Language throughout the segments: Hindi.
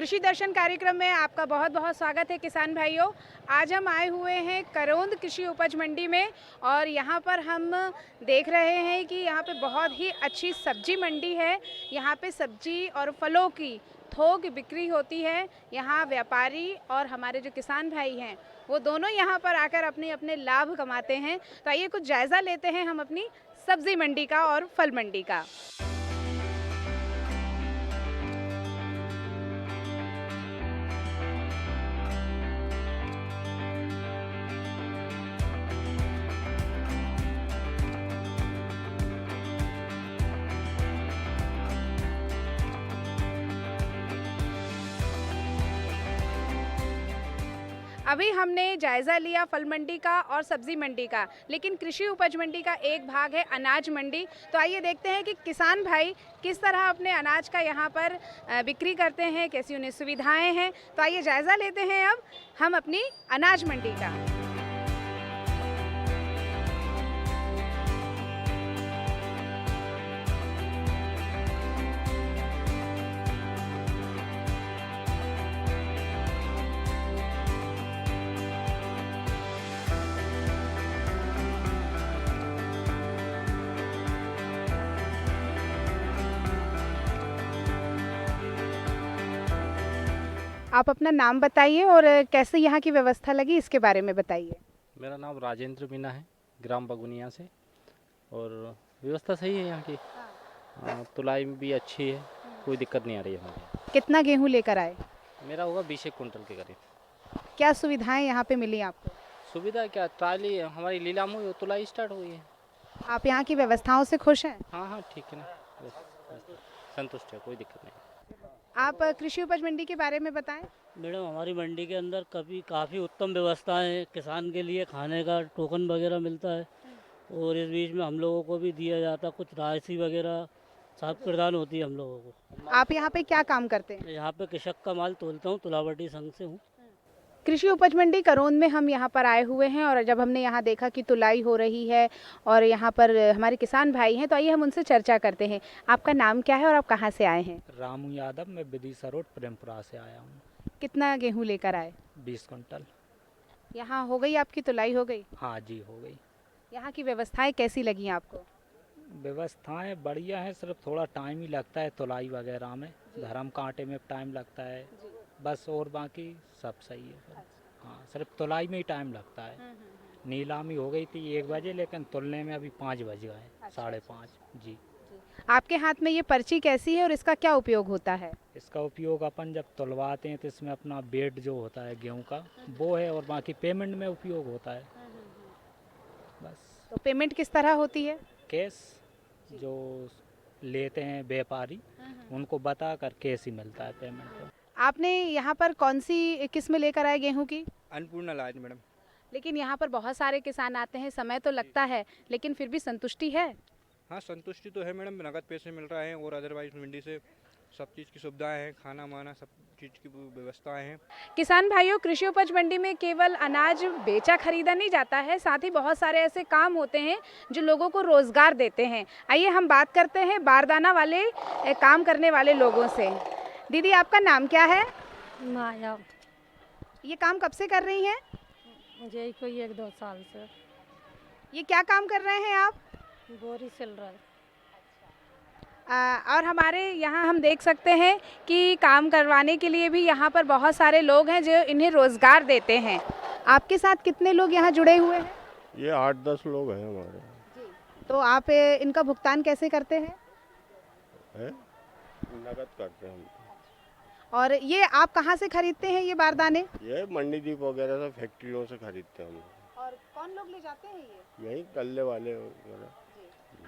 कृषि दर्शन कार्यक्रम में आपका बहुत बहुत स्वागत है किसान भाइयों। आज हम आए हुए हैं करोंद कृषि उपज मंडी में और यहाँ पर हम देख रहे हैं कि यहाँ पे बहुत ही अच्छी सब्जी मंडी है। यहाँ पे सब्जी और फलों की थोक बिक्री होती है। यहाँ व्यापारी और हमारे जो किसान भाई हैं वो दोनों यहाँ पर आकर अपने अपने लाभ कमाते हैं। तो आइए कुछ जायज़ा लेते हैं हम अपनी सब्जी मंडी का और फल मंडी का। अभी हमने जायज़ा लिया फल मंडी का और सब्जी मंडी का, लेकिन कृषि उपज मंडी का एक भाग है अनाज मंडी। तो आइए देखते हैं कि किसान भाई किस तरह अपने अनाज का यहाँ पर बिक्री करते हैं, कैसी उन्हें सुविधाएं हैं। तो आइए जायज़ा लेते हैं अब हम अपनी अनाज मंडी का। आप अपना नाम बताइए और कैसे यहाँ की व्यवस्था लगी इसके बारे में बताइए। मेरा नाम राजेंद्र मीना है, ग्राम बगुनिया से। और व्यवस्था सही है यहाँ की। तुलाई भी अच्छी है, कोई दिक्कत नहीं आ रही है मुझे। कितना गेहूँ लेकर आए? मेरा होगा 20 कुंटल के करीब। क्या सुविधाएं यहाँ पे मिली आपको? सुविधा क्या, ट्राली हमारी लीलाम हुई, तुलाई स्टार्ट हुई है। आप यहाँ की व्यवस्थाओं से खुश हैं? हाँ ठीक है ना, बस संतुष्ट है, कोई दिक्कत नहीं। आप कृषि उपज मंडी के बारे में बताएं। मैडम, हमारी मंडी के अंदर काफ़ी उत्तम व्यवस्थाएं हैं। किसान के लिए खाने का टोकन वगैरह मिलता है और इस बीच में हम लोगों को भी दिया जाता, कुछ राशि वगैरह सब प्रदान होती है हम लोगों को। आप यहाँ पे क्या काम करते हैं? यहाँ पे कृषक का माल तोलता हूँ, तुलावटी संघ से हूँ। कृषि उपज मंडी करोंद में हम यहाँ पर आए हुए हैं और जब हमने यहाँ देखा कि तुलाई हो रही है और यहाँ पर हमारे किसान भाई हैं, तो आइए हम उनसे चर्चा करते हैं। आपका नाम क्या है और आप कहाँ से आए हैं? रामू यादव, मैं विदिशा रोड प्रेमपुरा से आया हूँ। कितना गेहूँ लेकर आए? 20 कुंटल। यहाँ हो गई आपकी तुलाई? हो गई। हाँ जी, हो गई। यहाँ की व्यवस्थाएं कैसी लगी आपको? व्यवस्थाएं बढ़िया हैं, सिर्फ थोड़ा टाइम ही लगता है तुलाई वगैरह में, धर्म कांटे में टाइम लगता है बस, और बाकी सब सही है। हाँ, सिर्फ तुलाई में ही टाइम लगता है। नीलामी हो गई थी 1 बजे, लेकिन तुलने में अभी 5 बज गए, 5:30 जी। आपके हाथ में ये पर्ची कैसी है और इसका क्या उपयोग होता है? इसका उपयोग अपन जब तुलवाते हैं तो इसमें अपना वेट जो होता है गेहूं का वो है, और बाकी पेमेंट में उपयोग होता है बस। तो पेमेंट किस तरह होती है? कैश जो लेते हैं व्यापारी उनको बता कर कैश ही मिलता है पेमेंट को। आपने यहाँ पर कौन सी किस्म लेकर आए गेहूँ की? अन्नपूर्णा लाज मैडम। लेकिन यहाँ पर बहुत सारे किसान आते हैं, समय तो लगता है, लेकिन फिर भी संतुष्टि है? हाँ, संतुष्टि तो है मैडम, नगद पैसे मिल रहा है और अदरवाइज मंडी से सब चीज़ की सुविधाएं हैं, खाना माना सब चीज़ की व्यवस्थाएं हैं। किसान भाइयों, कृषि उपज मंडी में केवल अनाज बेचा खरीदा नहीं जाता है, साथ ही बहुत सारे ऐसे काम होते हैं जो लोगों को रोजगार देते हैं। आइए हम बात करते हैं बारदाना वाले काम करने वाले लोगों से। दीदी, आपका नाम क्या है? माया। ये काम कब से कर रही हैं? मुझे कोई 1-2 साल से। ये क्या काम कर रहे हैं आप? बोरी सिल रहा है। और हमारे यहाँ हम देख सकते हैं कि काम करवाने के लिए भी यहाँ पर बहुत सारे लोग हैं जो इन्हें रोज़गार देते हैं। आपके साथ कितने लोग यहाँ जुड़े हुए हैं? ये 8-10 लोग हैं हमारे। जी। तो आप इनका भुगतान कैसे करते हैं? नगद करते हैं हम। और ये आप कहाँ से खरीदते हैं ये बारदाने? ये मंडी दीप वगैरह से, फैक्ट्रियों से खरीदते हैं हम। और कौन लोग ले जाते हैं ये? यही गल्ले वाले वगैरह।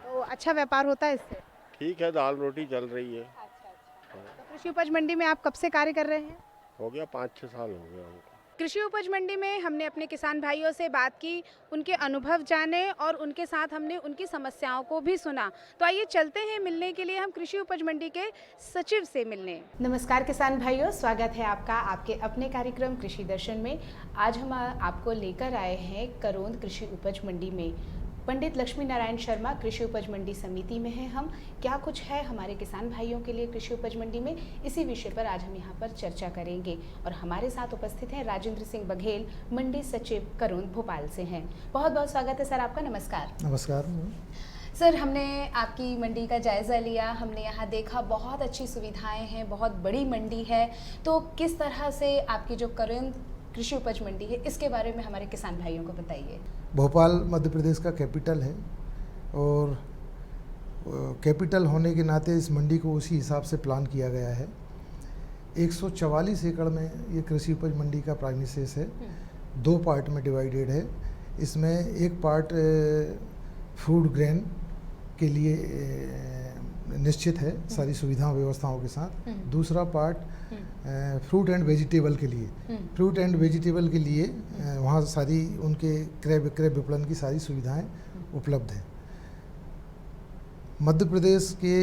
तो अच्छा व्यापार होता है इससे? ठीक है, दाल रोटी चल रही है। अच्छा। तो कृषि उपज मंडी में आप कब से कार्य कर रहे हैं? हो गया 5-6 साल हो गया हमको। कृषि उपज मंडी में हमने अपने किसान भाइयों से बात की, उनके अनुभव जाने और उनके साथ हमने उनकी समस्याओं को भी सुना। तो आइए चलते हैं मिलने के लिए हम कृषि उपज मंडी के सचिव से मिलने। नमस्कार किसान भाइयों, स्वागत है आपका आपके अपने कार्यक्रम कृषि दर्शन में। आज हम आपको लेकर आए हैं करोंद कृषि उपज मंडी में। पंडित लक्ष्मी नारायण शर्मा कृषि उपज मंडी समिति में हैं हम। क्या कुछ है हमारे किसान भाइयों के लिए कृषि उपज मंडी में, इसी विषय पर आज हम यहाँ पर चर्चा करेंगे। और हमारे साथ उपस्थित हैं राजेंद्र सिंह बघेल, मंडी सचिव करोंद भोपाल से हैं। बहुत बहुत स्वागत है सर आपका। नमस्कार। नमस्कार सर, हमने आपकी मंडी का जायज़ा लिया, हमने यहाँ देखा बहुत अच्छी सुविधाएं हैं, बहुत बड़ी मंडी है। तो किस तरह से आपकी जो करोंद कृषि उपज मंडी है, इसके बारे में हमारे किसान भाइयों को बताइए। भोपाल मध्य प्रदेश का कैपिटल है और कैपिटल होने के नाते इस मंडी को उसी हिसाब से प्लान किया गया है। 144 एकड़ में ये कृषि उपज मंडी का प्राइमिसेस है, 2 पार्ट में डिवाइडेड है। इसमें एक पार्ट फूड ग्रेन के लिए निश्चित है सारी सुविधाओं व्यवस्थाओं के साथ। दूसरा पार्ट फ्रूट एंड वेजिटेबल के लिए, फ्रूट एंड वेजिटेबल के लिए वहाँ सारी उनके क्रय विक्रय विपणन की सारी सुविधाएं उपलब्ध हैं। मध्य प्रदेश के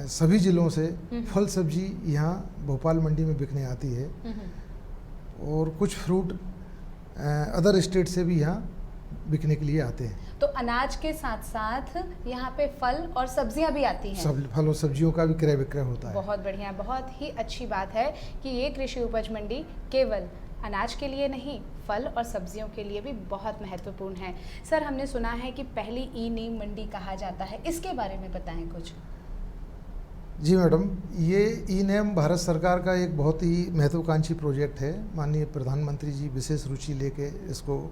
सभी ज़िलों से फल सब्जी यहाँ भोपाल मंडी में बिकने आती है और कुछ फ्रूट अदर स्टेट से भी यहाँ बिकने के लिए आते हैं। तो अनाज के साथ साथ यहाँ पे फल और सब्जियाँ भी आती हैं। सब फल और सब्जियों का भी क्रय विक्रय होता है। बहुत बढ़िया, बहुत ही अच्छी बात है कि ये कृषि उपज मंडी केवल अनाज के लिए नहीं, फल और सब्जियों के लिए भी बहुत महत्वपूर्ण है। सर, हमने सुना है कि पहली ई नीम मंडी कहा जाता है, इसके बारे में बताएं कुछ। जी मैडम, ये ई नेम भारत सरकार का एक बहुत ही महत्वाकांक्षी प्रोजेक्ट है। माननीय प्रधानमंत्री जी विशेष रुचि लेके इसको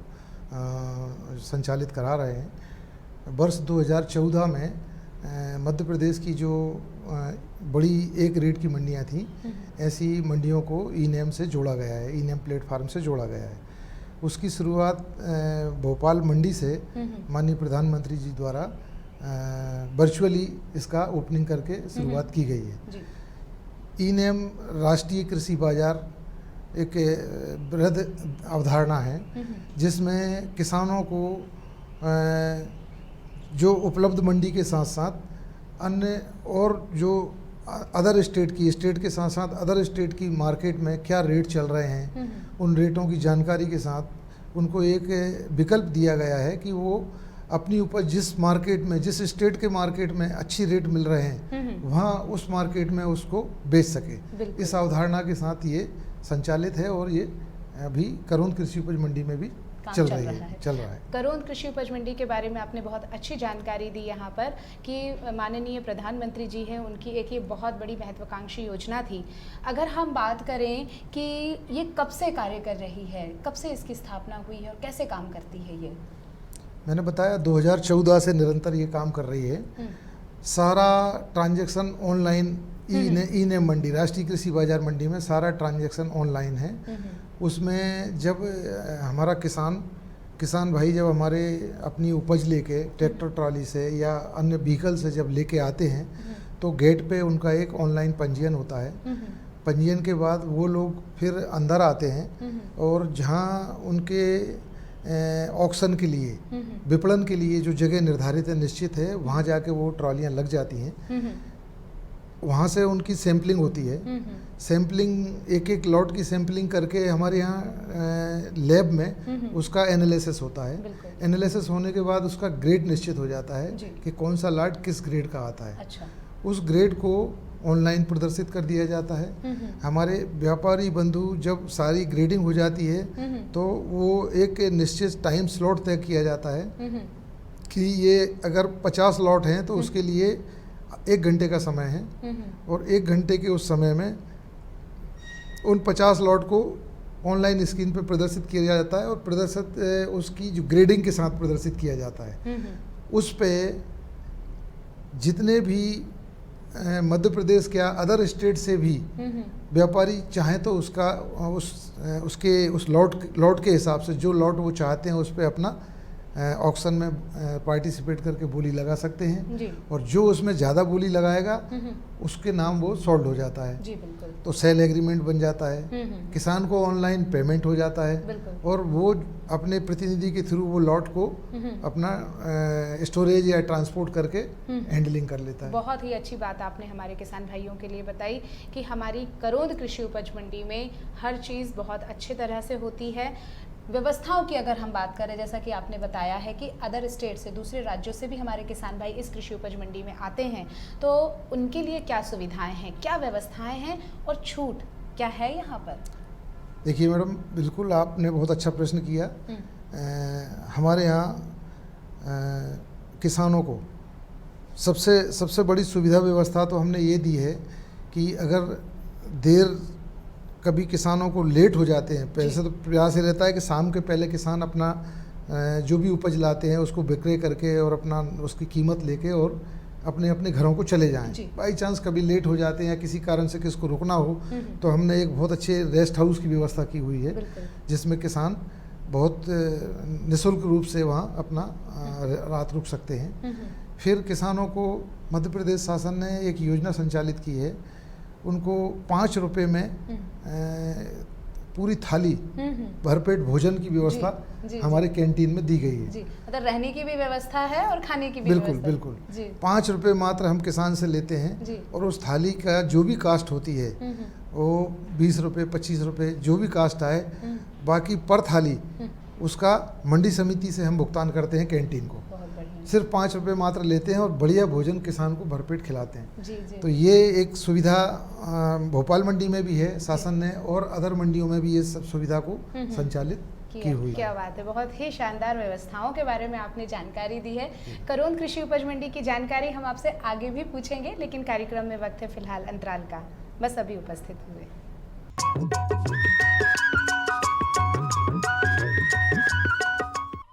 संचालित करा रहे हैं। वर्ष 2014 में मध्य प्रदेश की जो बड़ी एक रेट की मंडियां थी, ऐसी मंडियों को ई नेम से जोड़ा गया है, ई नेम प्लेटफार्म से जोड़ा गया है। उसकी शुरुआत भोपाल मंडी से माननीय प्रधानमंत्री जी द्वारा वर्चुअली इसका ओपनिंग करके शुरुआत की गई है। ई नेम राष्ट्रीय कृषि बाजार एक बृहद अवधारणा है जिसमें किसानों को जो उपलब्ध मंडी के साथ साथ अन्य और जो अदर स्टेट के साथ साथ अदर स्टेट की मार्केट में क्या रेट चल रहे हैं, उन रेटों की जानकारी के साथ उनको एक विकल्प दिया गया है कि वो अपनी उपज जिस मार्केट में, जिस स्टेट के मार्केट में अच्छी रेट मिल रहे हैं, वहाँ उस मार्केट में उसको बेच सके। इस अवधारणा के साथ ये संचालित है और ये अभी करोंद कृषि उपज मंडी में भी चल रहा है। करोंद कृषि उपज मंडी के बारे में आपने बहुत अच्छी जानकारी दी यहाँ पर कि माननीय प्रधानमंत्री जी हैं, उनकी एक ये बहुत बड़ी महत्वाकांक्षी योजना थी। अगर हम बात करें कि ये कब से कार्य कर रही है, कब से इसकी स्थापना हुई है और कैसे काम करती है ये? मैंने बताया 2014 से निरंतर ये काम कर रही है। सारा ट्रांजैक्शन ऑनलाइन ई नेम मंडी, राष्ट्रीय कृषि बाजार मंडी में सारा ट्रांजैक्शन ऑनलाइन है। उसमें जब हमारा किसान भाई जब हमारे अपनी उपज लेके ट्रैक्टर ट्रॉली से या अन्य व्हीकल से जब लेके आते हैं तो गेट पे उनका एक ऑनलाइन पंजीयन होता है। पंजीयन के बाद वो लोग फिर अंदर आते हैं और जहाँ उनके ऑक्शन के लिए, विपणन के लिए जो जगह निर्धारित है, निश्चित है, वहाँ जाके वो ट्रॉलियाँ लग जाती हैं। वहाँ से उनकी सैम्पलिंग होती है। सैम्पलिंग एक लॉट की सैम्पलिंग करके हमारे यहाँ लैब में उसका एनालिसिस होता है। एनालिसिस होने के बाद उसका ग्रेड निश्चित हो जाता है कि कौन सा लॉट किस ग्रेड का आता है। अच्छा। उस ग्रेड को ऑनलाइन प्रदर्शित कर दिया जाता है। हमारे व्यापारी बंधु जब सारी ग्रेडिंग हो जाती है तो वो एक निश्चित टाइम स्लॉट तय किया जाता है कि ये अगर 50 लॉट हैं तो उसके लिए 1 घंटे का समय है और 1 घंटे के उस समय में उन 50 लॉट को ऑनलाइन स्क्रीन पर प्रदर्शित किया जाता है और प्रदर्शित उसकी जो ग्रेडिंग के साथ प्रदर्शित किया जाता है। उस पे जितने भी मध्य प्रदेश के अदर स्टेट से भी व्यापारी चाहें तो उसका उस लॉट के हिसाब से जो लॉट वो चाहते हैं उस पे अपना ऑक्शन में पार्टिसिपेट करके बोली लगा सकते हैं जी। और जो उसमें ज़्यादा बोली लगाएगा उसके नाम वो सोल्ड हो जाता है जी, बिल्कुल। तो सेल एग्रीमेंट बन जाता है, किसान को ऑनलाइन पेमेंट हो जाता है और वो अपने प्रतिनिधि के थ्रू वो लॉट को अपना स्टोरेज या ट्रांसपोर्ट करके हैंडलिंग कर लेता है। बहुत ही अच्छी बात आपने हमारे किसान भाइयों के लिए बताई कि हमारी करोंद कृषि उपज मंडी में हर चीज़ बहुत अच्छे तरह से होती है। व्यवस्थाओं की अगर हम बात करें, जैसा कि आपने बताया है कि अदर स्टेट से, दूसरे राज्यों से भी हमारे किसान भाई इस कृषि उपज मंडी में आते हैं, तो उनके लिए क्या सुविधाएं हैं, क्या व्यवस्थाएं हैं और छूट क्या है यहाँ पर? देखिए मैडम, बिल्कुल आपने बहुत अच्छा प्रश्न किया। हमारे यहाँ किसानों को सबसे बड़ी सुविधा व्यवस्था तो हमने ये दी है कि अगर देर कभी किसानों को लेट हो जाते हैं, पहले से तो प्रयास ये रहता है कि शाम के पहले किसान अपना जो भी उपज लाते हैं उसको विक्रय करके और अपना उसकी कीमत लेके और अपने अपने घरों को चले जाएं। बाई चांस कभी लेट हो जाते हैं या किसी कारण से किसको रुकना हो तो हमने एक बहुत अच्छे रेस्ट हाउस की व्यवस्था की हुई है, जिसमें किसान बहुत निःशुल्क रूप से वहाँ अपना रात रुक सकते हैं। फिर किसानों को मध्य प्रदेश शासन ने एक योजना संचालित की है, उनको 5 रुपये में पूरी थाली भरपेट भोजन की व्यवस्था हमारे कैंटीन में दी गई है। जी, मतलब रहने की भी व्यवस्था है और खाने की भी बिल्कुल व्यवस्था बिल्कुल जी। 5 रुपये मात्र हम किसान से लेते हैं और उस थाली का जो भी कास्ट होती है वो 20 रुपये 25 रुपये जो भी कास्ट आए, बाकी पर थाली उसका मंडी समिति से हम भुगतान करते हैं कैंटीन को। सिर्फ 5 रुपये मात्र लेते हैं और बढ़िया भोजन किसान को भरपेट खिलाते हैं। जी, जी। तो ये एक सुविधा भोपाल मंडी में भी है शासन ने, और अदर मंडियों में भी ये सब सुविधा को संचालित की हुई है। क्या बात है, बहुत ही शानदार व्यवस्थाओं के बारे में आपने जानकारी दी है। करोंद कृषि उपज मंडी की जानकारी हम आपसे आगे भी पूछेंगे, लेकिन कार्यक्रम में वक्त है फिलहाल अंतराल का। बस अभी उपस्थित हुए।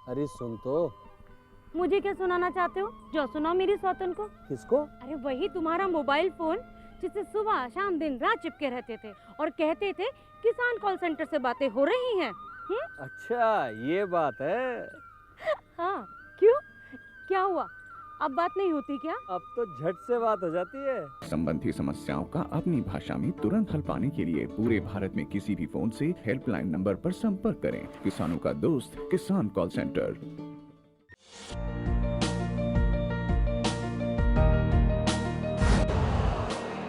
अरे सुन तो। मुझे क्या सुनाना चाहते हो? जो सुनाओ मेरी सौतन को। किसको? अरे वही तुम्हारा मोबाइल फोन जिससे सुबह शाम दिन रात चिपके रहते थे और कहते थे किसान कॉल सेंटर से बातें हो रही हैं। अच्छा ये बात है। हाँ, क्यों, क्या हुआ? अब बात नहीं होती क्या? अब तो झट से बात हो जाती है। संबंधी समस्याओं का अपनी भाषा में तुरंत हल पाने के लिए पूरे भारत में किसी भी फोन से हेल्पलाइन नंबर पर संपर्क करें। किसानों का दोस्त किसान कॉल सेंटर।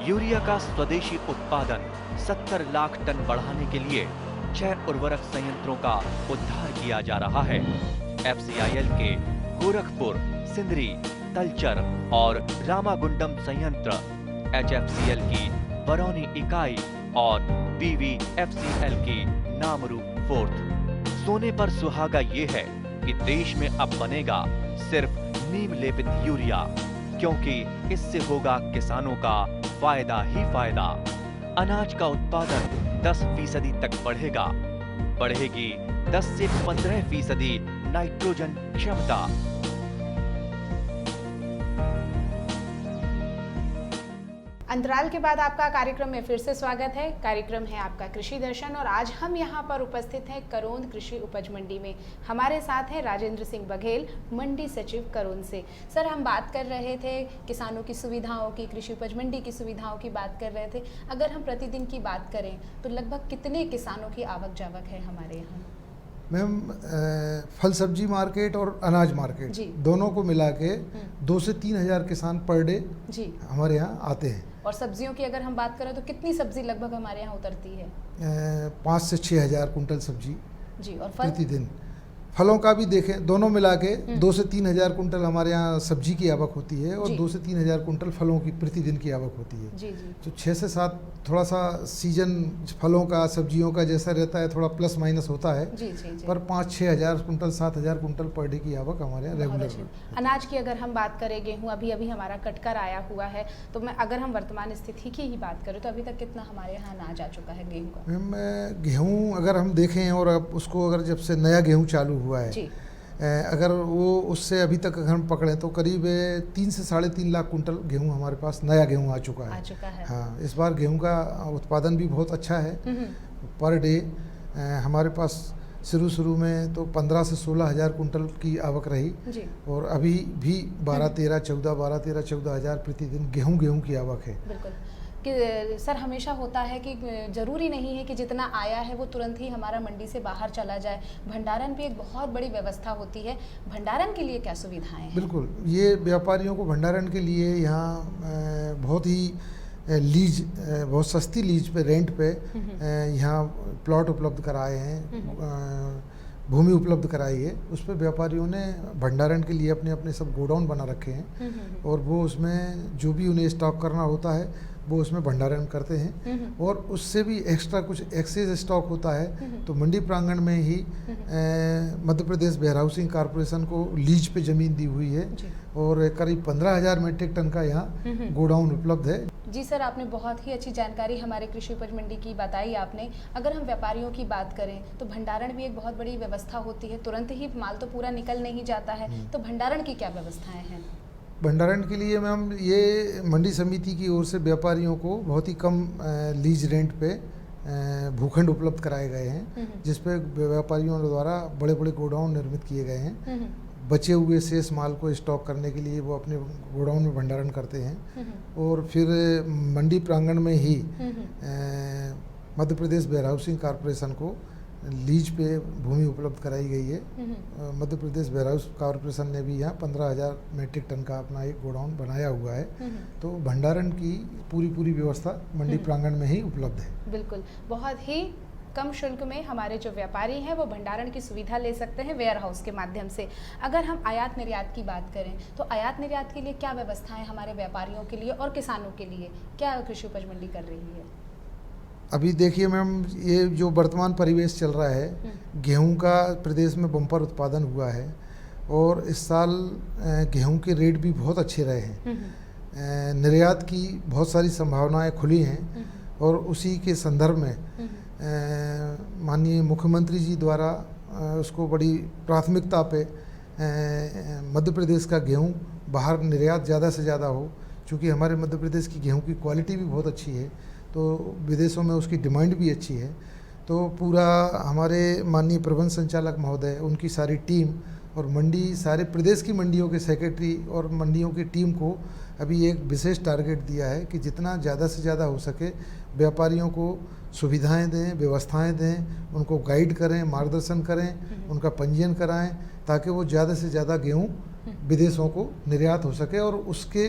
यूरिया का स्वदेशी उत्पादन 70 लाख टन बढ़ाने के लिए 6 उर्वरक संयंत्रों का उद्धार किया जा रहा है। FCIL के गोरखपुर, सिंदरी, तलचर और रामागुंडम संयंत्र, HFCL की बरौनी इकाई और BVFCL की नामरू फोर्थ। सोने पर सुहागा ये है कि देश में अब बनेगा सिर्फ नीम लेपित यूरिया, क्योंकि इससे होगा किसानों का फायदा ही फायदा। अनाज का उत्पादन 10% तक बढ़ेगा। बढ़ेगी 10 से 15% नाइट्रोजन क्षमता। अंतराल के बाद आपका कार्यक्रम में फिर से स्वागत है। कार्यक्रम है आपका कृषि दर्शन और आज हम यहाँ पर उपस्थित हैं करोंद कृषि उपज मंडी में। हमारे साथ हैं राजेंद्र सिंह बघेल, मंडी सचिव करोंद से। सर, हम बात कर रहे थे किसानों की सुविधाओं की, कृषि उपज मंडी की सुविधाओं की बात कर रहे थे। अगर हम प्रतिदिन की बात करें तो लगभग कितने किसानों की आवक जावक है हमारे यहाँ? मैम, फल सब्जी मार्केट और अनाज मार्केट दोनों को मिला के 2 से 3 हज़ार किसान पर डे हमारे यहाँ आते हैं। और सब्जियों की अगर हम बात करें तो कितनी सब्जी लगभग हमारे यहाँ उतरती है? 5 से 6 हज़ार कुंटल सब्जी जी। और फल? प्रतिदिन फलों का भी देखें, दोनों मिला के 2 से 3 हज़ार कुंटल हमारे यहाँ सब्जी की आवक होती है और 2 से 3 हज़ार कुंटल फलों की प्रतिदिन की आवक होती है। जी जी। तो 6 से 7 थोड़ा सा सीजन फलों का, सब्जियों का जैसा रहता है, थोड़ा प्लस माइनस होता है। जी जी जी। पर 5-6 हज़ार कुंटल 7 हज़ार कुंटल पर डे की आवक हमारे यहाँ रेगुलर है। अनाज की अगर हम बात करें, गेहूँ अभी अभी हमारा कटकर आया हुआ है, तो मैं अगर हम वर्तमान स्थिति की ही बात करें तो अभी तक कितना हमारे यहाँ अनाज आ चुका है गेहूँ का? मैम, गेहूँ अगर हम देखें और अब उसको अगर जब से नया गेहूँ चालू हुआ है, अगर वो उससे अभी तक अगर हम पकड़ें तो करीब 3 से 3.5 लाख कुंटल गेहूं हमारे पास नया गेहूं आ चुका है। हाँ, इस बार गेहूं का उत्पादन भी बहुत अच्छा है। पर डे हमारे पास शुरू में तो 15 से 16 हज़ार कुंटल की आवक रही और अभी भी 12-13 हज़ार प्रतिदिन गेहूं की आवक है। बिल्कुल कि सर, हमेशा होता है कि ज़रूरी नहीं है कि जितना आया है वो तुरंत ही हमारा मंडी से बाहर चला जाए। भंडारण भी एक बहुत बड़ी व्यवस्था होती है। भंडारण के लिए क्या सुविधाएं हैं? बिल्कुल, ये व्यापारियों को भंडारण के लिए यहाँ बहुत ही लीज, बहुत सस्ती लीज पे, रेंट पे यहाँ प्लॉट उपलब्ध कराए हैं। भूमि उपलब्ध कराई है। उस पर व्यापारियों ने भंडारण के लिए अपने अपने सब गोडाउन बना रखे हैं और वो उसमें जो भी उन्हें स्टॉक करना होता है वो उसमें भंडारण करते हैं और उससे भी एक्स्ट्रा कुछ एक्सेस स्टॉक होता है तो मंडी प्रांगण में ही Madhya Pradesh where housing corporation को लीज पे ज़मीन दी हुई है और करीब 15,000 मीट्रिक टन का यहाँ गोडाउन उपलब्ध है। जी सर, आपने बहुत ही अच्छी जानकारी हमारे कृषि उपज मंडी की बताई आपने। अगर हम व्यापारियों की बात करें तो भंडारण भी एक बहुत बड़ी व्यवस्था होती है, तुरंत ही माल तो पूरा निकल नहीं जाता है, तो भंडारण की क्या व्यवस्थाएं हैं? भंडारण के लिए मैम ये मंडी समिति की ओर से व्यापारियों को बहुत ही कम लीज रेंट पे भूखंड उपलब्ध कराए गए हैं जिस पे व्यापारियों द्वारा बड़े बड़े गोडाउन निर्मित किए गए हैं। बचे हुए शेष माल को स्टॉक करने के लिए वो अपने गोडाउन में भंडारण करते हैं और फिर मंडी प्रांगण में ही Madhya Pradesh where housing corporation को लीज पे भूमि उपलब्ध कराई गई है। Madhya Pradesh ware house corporation ने भी यहाँ 15,000 मीट्रिक टन का अपना एक गोडाउन बनाया हुआ है तो भंडारण की पूरी व्यवस्था मंडी प्रांगण में ही उपलब्ध है। बिल्कुल, बहुत ही कम शुल्क में हमारे जो व्यापारी हैं वो भंडारण की सुविधा ले सकते हैं वेयर हाउस के माध्यम से। अगर हम आयात निर्यात की बात करें तो आयात निर्यात के लिए क्या व्यवस्थाएं हमारे व्यापारियों के लिए और किसानों के लिए क्या कृषि उपज मंडी कर रही है? अभी देखिए मैम, ये जो वर्तमान परिवेश चल रहा है, गेहूं का प्रदेश में बम्पर उत्पादन हुआ है और इस साल गेहूं के रेट भी बहुत अच्छे रहे हैं। निर्यात की बहुत सारी संभावनाएं खुली हैं और उसी के संदर्भ में माननीय मुख्यमंत्री जी द्वारा उसको बड़ी प्राथमिकता पे मध्य प्रदेश का गेहूं बाहर निर्यात ज़्यादा से ज़्यादा हो, क्योंकि हमारे मध्य प्रदेश की गेहूं की क्वालिटी भी बहुत अच्छी है तो विदेशों में उसकी डिमांड भी अच्छी है। तो पूरा हमारे माननीय प्रबंध संचालक महोदय, उनकी सारी टीम और मंडी सारे प्रदेश की मंडियों के सेक्रेटरी और मंडियों की टीम को अभी एक विशेष टारगेट दिया है कि जितना ज़्यादा से ज़्यादा हो सके व्यापारियों को सुविधाएं दें, व्यवस्थाएं दें, उनको गाइड करें, मार्गदर्शन करें, उनका पंजीयन कराएं ताकि वो ज़्यादा से ज़्यादा गेहूँ विदेशों को निर्यात हो सके और उसके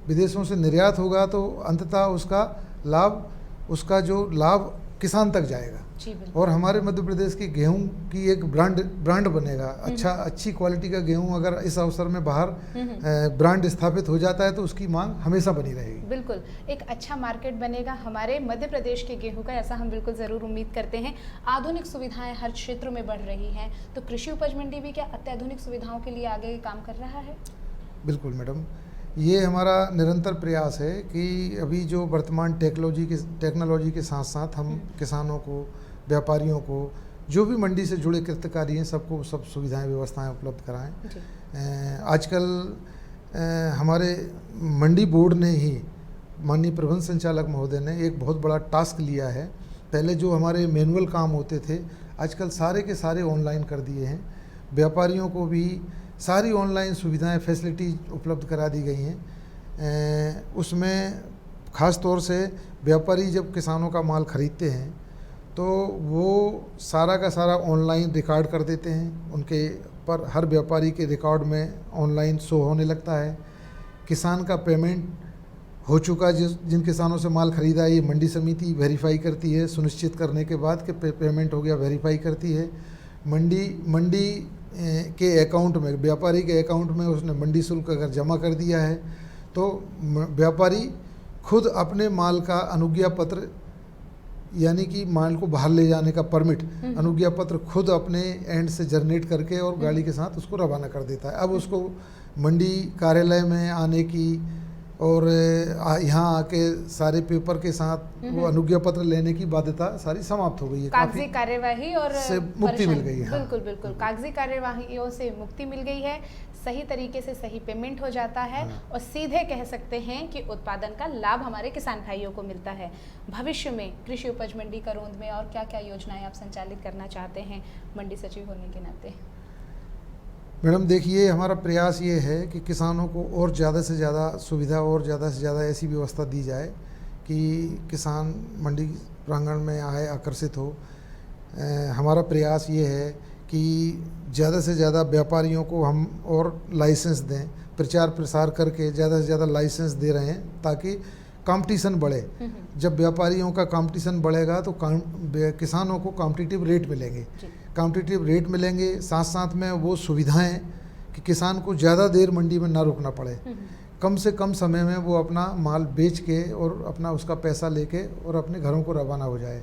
विदेशों से निर्यात होगा तो अंततः उसका जो लाभ किसान तक जाएगा और हमारे मध्य प्रदेश की गेहूं की एक ब्रांड बनेगा। अच्छी क्वालिटी का गेहूं अगर इस अवसर में बाहर ब्रांड स्थापित हो जाता है तो उसकी मांग हमेशा बनी रहेगी। बिल्कुल, एक अच्छा मार्केट बनेगा हमारे मध्य प्रदेश के गेहूं का, ऐसा हम बिल्कुल ज़रूर उम्मीद करते हैं। आधुनिक सुविधाएं हर क्षेत्र में बढ़ रही हैं तो कृषि उपज मंडी भी क्या अत्याधुनिक सुविधाओं के लिए आगे काम कर रहा है? बिल्कुल मैडम, ये हमारा निरंतर प्रयास है कि अभी जो वर्तमान टेक्नोलॉजी के साथ साथ हम किसानों को, व्यापारियों को, जो भी मंडी से जुड़े कृतकारी हैं सबको सब सुविधाएं व्यवस्थाएं उपलब्ध कराएं। आजकल हमारे मंडी बोर्ड ने ही, माननीय प्रबंध संचालक महोदय ने एक बहुत बड़ा टास्क लिया है। पहले जो हमारे मैनुअल काम होते थे आजकल सारे के सारे ऑनलाइन कर दिए हैं। व्यापारियों को भी सारी ऑनलाइन सुविधाएं, फैसिलिटी उपलब्ध करा दी गई हैं। उसमें ख़ास तौर से व्यापारी जब किसानों का माल ख़रीदते हैं तो वो सारा का सारा ऑनलाइन रिकॉर्ड कर देते हैं। उनके पर हर व्यापारी के रिकॉर्ड में ऑनलाइन शो होने लगता है। किसान का पेमेंट हो चुका, जिन किसानों से माल ख़रीदा है, ये मंडी समिति वेरीफाई करती है, सुनिश्चित करने के बाद कि पेमेंट हो गया, वेरीफाई करती है। मंडी के अकाउंट में, व्यापारी के अकाउंट में उसने मंडी शुल्क अगर जमा कर दिया है तो व्यापारी खुद अपने माल का अनुज्ञा पत्र, यानी कि माल को बाहर ले जाने का परमिट, अनुज्ञा पत्र खुद अपने एंड से जनरेट करके और गाड़ी के साथ उसको रवाना कर देता है। अब उसको मंडी कार्यालय में आने की और यहाँ आके सारे पेपर के साथ वो अनुज्ञा पत्र लेने की बाध्यता सारी समाप्त हो गई है। कागजी कार्यवाही और से मुक्ति मिल गई है। बिल्कुल बिल्कुल, कागजी कार्यवाहियों से मुक्ति मिल गई है, सही तरीके से सही पेमेंट हो जाता है और सीधे कह सकते हैं कि उत्पादन का लाभ हमारे किसान भाइयों को मिलता है। भविष्य में कृषि उपज मंडी करोंद में और क्या क्या योजनाएं आप संचालित करना चाहते हैं मंडी सचिव होने के नाते? मैडम देखिए, हमारा प्रयास ये है कि किसानों को और ज़्यादा से ज़्यादा सुविधा और ज़्यादा से ज़्यादा ऐसी व्यवस्था दी जाए कि किसान मंडी प्रांगण में आए, आकर्षित हो। हमारा प्रयास ये है कि ज़्यादा से ज़्यादा व्यापारियों को हम और लाइसेंस दें, प्रचार प्रसार करके ज़्यादा से ज़्यादा लाइसेंस दे रहे हैं ताकि कंपटीशन बढ़े। जब व्यापारियों का कंपटीशन बढ़ेगा तो किसानों को कॉम्पिटिटिव रेट मिलेंगे। कॉम्पिटिटिव रेट मिलेंगे, साथ साथ में वो सुविधाएं कि किसान को ज़्यादा देर मंडी में ना रुकना पड़े, कम से कम समय में वो अपना माल बेच के और अपना उसका पैसा लेके और अपने घरों को रवाना हो जाए।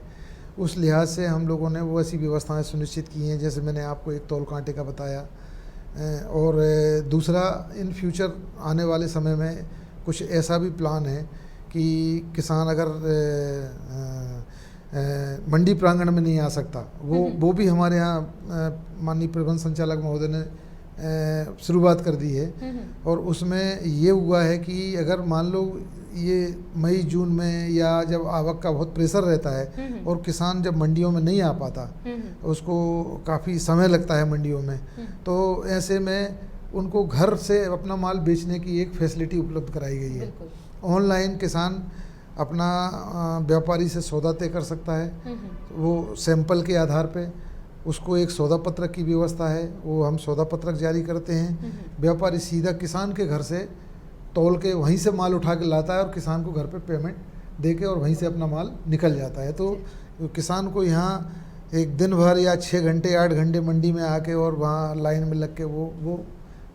उस लिहाज से हम लोगों ने वो ऐसी व्यवस्थाएं सुनिश्चित की हैं, जैसे मैंने आपको एक तौल कांटे का बताया। और दूसरा, इन फ्यूचर आने वाले समय में कुछ ऐसा भी प्लान है कि किसान अगर मंडी प्रांगण में नहीं आ सकता, वो भी हमारे यहाँ माननीय प्रबंध संचालक महोदय ने शुरुआत कर दी है। और उसमें ये हुआ है कि अगर मान लो ये मई जून में या जब आवक का बहुत प्रेशर रहता है और किसान जब मंडियों में नहीं आ पाता, उसको काफ़ी समय लगता है मंडियों में, तो ऐसे में उनको घर से अपना माल बेचने की एक फैसिलिटी उपलब्ध कराई गई है। ऑनलाइन किसान अपना व्यापारी से सौदा तय कर सकता है, वो सैंपल के आधार पे उसको एक सौदा पत्रक की व्यवस्था है, वो हम सौदा पत्रक जारी करते हैं। व्यापारी सीधा किसान के घर से तौल के वहीं से माल उठा के लाता है और किसान को घर पे पेमेंट दे के और वहीं से अपना माल निकल जाता है। तो किसान को यहाँ एक दिन भर या 6 घंटे 8 घंटे मंडी में आके और वहाँ लाइन में लग के वो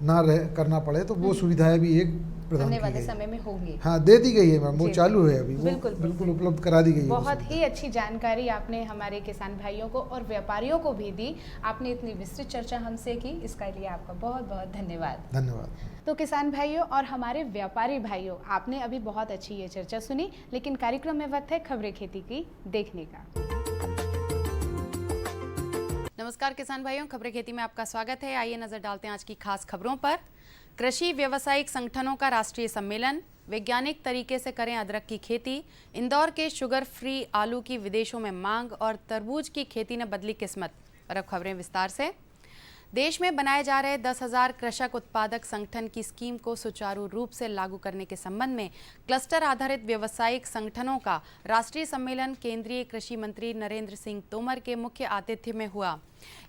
ना करना पड़े, तो वो सुविधाएं भी एक प्रदान आने की वाले गई। समय में होंगी। हाँ, दे दी गई है मैम, वो जी। चालू है अभी, वो बिल्कुल, बिल्कुल उपलब्ध करा दी गई है। बहुत ही अच्छी जानकारी आपने हमारे किसान भाइयों को और व्यापारियों को भी दी। आपने इतनी विस्तृत चर्चा हमसे की, इसके लिए आपका बहुत बहुत धन्यवाद। धन्यवाद। तो किसान भाइयों और हमारे व्यापारी भाइयों, आपने अभी बहुत अच्छी ये चर्चा सुनी, लेकिन कार्यक्रम में वक्त है खबरें खेती की देखने का। नमस्कार किसान भाइयों, खबरें खेती में आपका स्वागत है। आइए नजर डालते हैं आज की खास खबरों पर। कृषि व्यावसायिक संगठनों का राष्ट्रीय सम्मेलन, वैज्ञानिक तरीके से करें अदरक की खेती, इंदौर के शुगर फ्री आलू की विदेशों में मांग और तरबूज की खेती ने बदली किस्मत। और अब खबरें विस्तार से। देश में बनाए जा रहे 10,000 कृषक उत्पादक संगठन की स्कीम को सुचारू रूप से लागू करने के संबंध में क्लस्टर आधारित व्यावसायिक संगठनों का राष्ट्रीय सम्मेलन केंद्रीय कृषि मंत्री नरेंद्र सिंह तोमर के मुख्य आतिथ्य में हुआ।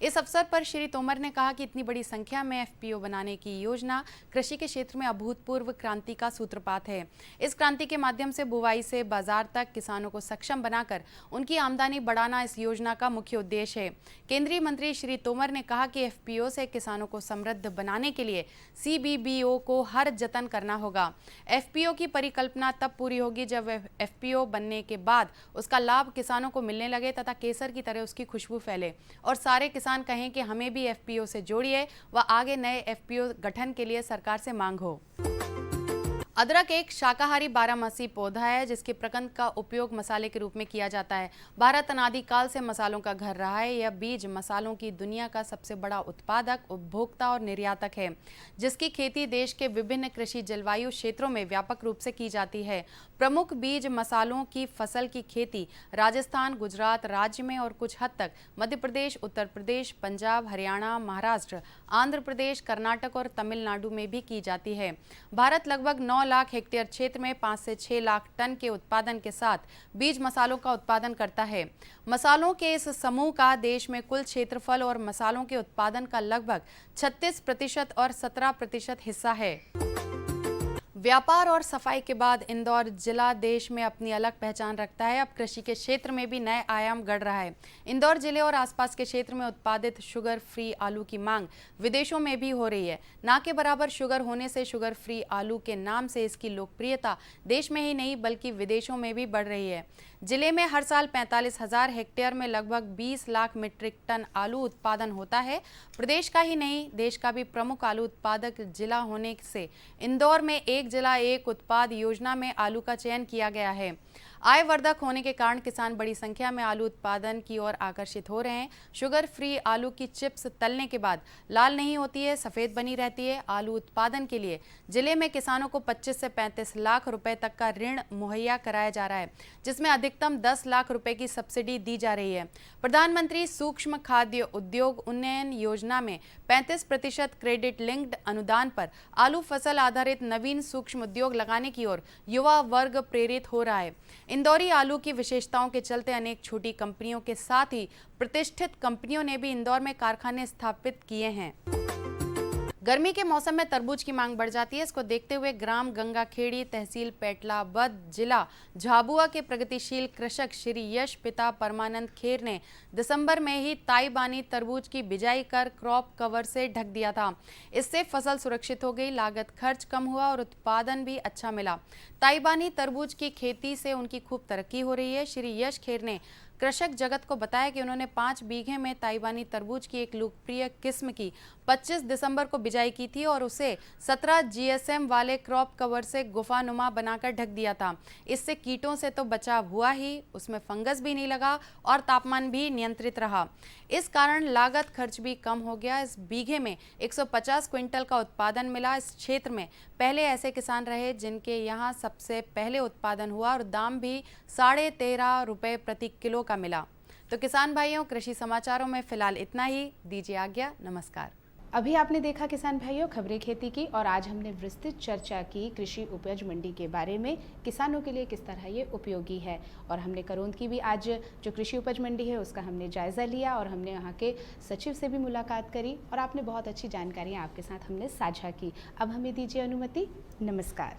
इस अवसर पर श्री तोमर ने कहा कि इतनी बड़ी संख्या में एफपीओ बनाने की योजना कृषि के क्षेत्र में अभूतपूर्व क्रांति का सूत्रपात है। इस क्रांति के माध्यम से बुवाई से बाजार तक किसानों को सक्षम बनाकर उनकी आमदनी बढ़ाना इस योजना का मुख्य उद्देश्य है। केंद्रीय मंत्री श्री तोमर ने कहा कि एफपीओ से किसानों को समृद्ध बनाने के लिए सीबीबीओ को हर जतन करना होगा। एफपीओ की परिकल्पना तब पूरी होगी जब एफपीओ बनने के बाद उसका लाभ किसानों को मिलने लगे तथा केसर की तरह उसकी खुशबू फैले और सारे किसान कहें कि हमें भी एफपीओ से जोड़िए व आगे नए एफपीओ गठन के लिए सरकार से मांग हो। अदरक एक शाकाहारी बारहमासी पौधा है जिसके प्रकंद का उपयोग मसाले के रूप में किया जाता है। भारत अनादिकाल से मसालों का घर रहा है। यह बीज मसालों की दुनिया का सबसे बड़ा उत्पादक, उपभोक्ता और निर्यातक है, जिसकी खेती देश के विभिन्न कृषि जलवायु क्षेत्रों में व्यापक रूप से की जाती है। प्रमुख बीज मसालों की फसल की खेती राजस्थान, गुजरात राज्य में और कुछ हद तक मध्य प्रदेश, उत्तर प्रदेश, पंजाब, हरियाणा, महाराष्ट्र, आंध्र प्रदेश, कर्नाटक और तमिलनाडु में भी की जाती है। भारत लगभग 9 लाख हेक्टेयर क्षेत्र में 5 से 6 लाख टन के उत्पादन के साथ बीज मसालों का उत्पादन करता है। मसालों के इस समूह का देश में कुल क्षेत्रफल और मसालों के उत्पादन का लगभग 36% और 17% हिस्सा है। व्यापार और सफाई के बाद इंदौर जिला देश में अपनी अलग पहचान रखता है। अब कृषि के क्षेत्र में भी नए आयाम गढ़ रहा है। इंदौर जिले और आसपास के क्षेत्र में उत्पादित शुगर फ्री आलू की मांग विदेशों में भी हो रही है। ना के बराबर शुगर होने से शुगर फ्री आलू के नाम से इसकी लोकप्रियता देश में ही नहीं बल्कि विदेशों में भी बढ़ रही है। जिले में हर साल 45,000 हेक्टेयर में लगभग 20 लाख मीट्रिक टन आलू उत्पादन होता है। प्रदेश का ही नहीं देश का भी प्रमुख आलू उत्पादक जिला होने से इंदौर में एक जिला एक उत्पाद योजना में आलू का चयन किया गया है। आयवर्धक होने के कारण किसान बड़ी संख्या में आलू उत्पादन की ओर आकर्षित हो रहे हैं। शुगर फ्री आलू की चिप्स तलने के बाद लाल नहीं होती है, सफ़ेद बनी रहती है। आलू उत्पादन के लिए जिले में किसानों को 25 से 35 लाख रुपए तक का ऋण मुहैया कराया जा रहा है, जिसमें अधिकतम 10 लाख रुपए की सब्सिडी दी जा रही है। प्रधानमंत्री सूक्ष्म खाद्य उद्योग उन्नयन योजना में 35% क्रेडिट लिंक्ड अनुदान पर आलू फसल आधारित नवीन सूक्ष्म उद्योग लगाने की ओर युवा वर्ग प्रेरित हो रहा है। इंदौरी आलू की विशेषताओं के चलते अनेक छोटी कंपनियों के साथ ही प्रतिष्ठित कंपनियों ने भी इंदौर में कारखाने स्थापित किए हैं। गर्मी के मौसम में तरबूज की मांग बढ़ जाती है। इसको देखते हुए ग्राम गंगाखेड़ी, तहसील पेटलाबद, जिला झाबुआ के प्रगतिशील कृषक श्री यश पिता परमानंद खेर ने दिसंबर में ही ताईबानी तरबूज की बिजाई कर क्रॉप कवर से ढक दिया था। इससे फसल सुरक्षित हो गई, लागत खर्च कम हुआ और उत्पादन भी अच्छा मिला। ताईबानी तरबूज की खेती से उनकी खूब तरक्की हो रही है। श्री यश खेर ने कृषक जगत को बताया कि उन्होंने 5 बीघे में ताईबानी तरबूज की एक लोकप्रिय किस्म की 25 दिसंबर को बिजाई की थी और उसे 17 जीएसएम वाले क्रॉप कवर से गुफानुमा बनाकर ढक दिया था। इससे कीटों से तो बचाव हुआ ही, उसमें फंगस भी नहीं लगा और तापमान भी नियंत्रित रहा। इस कारण लागत खर्च भी कम हो गया। इस बीघे में 150 क्विंटल का उत्पादन मिला। इस क्षेत्र में पहले ऐसे किसान रहे जिनके यहाँ सबसे पहले उत्पादन हुआ और दाम भी 13.5 रुपये प्रति किलो का मिला। तो किसान भाइयों, कृषि समाचारों में फिलहाल इतना ही। दीजिए आज्ञा, नमस्कार। अभी आपने देखा किसान भाइयों खबरें खेती की, और आज हमने विस्तृत चर्चा की कृषि उपज मंडी के बारे में, किसानों के लिए किस तरह ये उपयोगी है। और हमने करोंद की भी आज जो कृषि उपज मंडी है उसका हमने जायज़ा लिया और हमने यहाँ के सचिव से भी मुलाकात करी और आपने बहुत अच्छी जानकारियाँ आपके साथ हमने साझा की। अब हमें दीजिए अनुमति, नमस्कार।